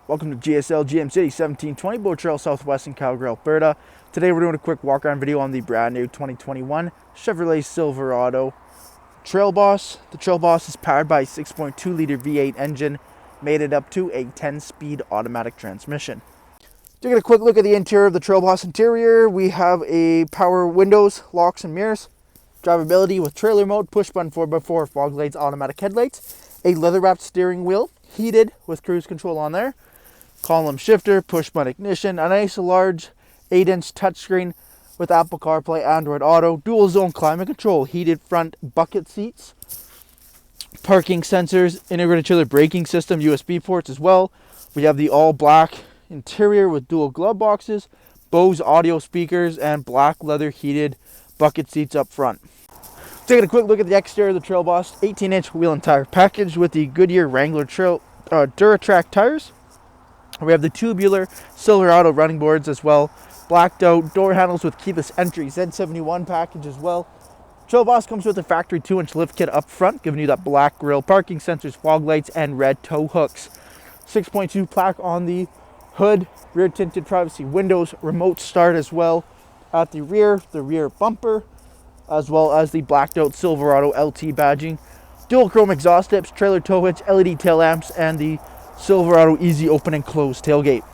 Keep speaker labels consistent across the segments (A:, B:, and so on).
A: Welcome to GSL GM City 1720 Bow Trail Southwest in Calgary, Alberta. Today we're doing a quick walk-around video on the brand new 2021 Chevrolet Silverado Trail Boss. The Trail Boss is powered by a 6.2 liter V8 engine, made it up to a 10-speed automatic transmission. Taking a quick look at the interior of the Trail Boss interior, we have a power windows, locks and mirrors, drivability with trailer mode, push button 4x4 fog lights, automatic headlights, a leather wrapped steering wheel, heated with cruise control on there, column shifter, push button ignition, a nice large 8-inch touchscreen with Apple CarPlay, Android Auto, dual zone climate control, heated front bucket seats, parking sensors, integrated trailer braking system, USB ports as well. We have the all black interior with dual glove boxes, Bose audio speakers, and black leather heated bucket seats up front. Taking a quick look at the exterior of the Trail Boss, 18-inch wheel and tire package with the Goodyear Wrangler Duratrac tires. We have the tubular Silverado running boards as well, blacked out door handles with keyless entry, Z71 package as well. Trail Boss comes with a factory 2-inch lift kit up front, giving you that black grille, parking sensors, fog lights, and red tow hooks. 6.2 plaque on the hood, rear tinted privacy windows, remote start as well at the rear bumper, as well as the blacked out Silverado LT badging, dual chrome exhaust tips, trailer tow hitch, LED tail lamps, and the Silverado easy open and close tailgate.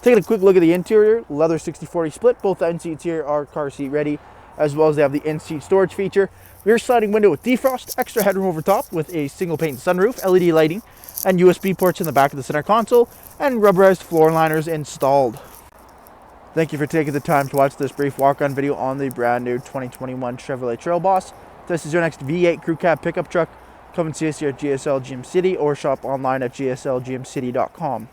A: Taking a quick look at the interior, leather 60/40 split. Both end seats here are car seat ready, as well as they have the in-seat storage feature. Rear sliding window with defrost, extra headroom over top with a single pane sunroof, LED lighting, and USB ports in the back of the center console, and rubberized floor liners installed. Thank you for taking the time to watch this brief walk-on video on the brand new 2021 Chevrolet Trail Boss. If this is your next V8 crew cab pickup truck, come and see us here at GSL GM City or shop online at gslgmcity.com.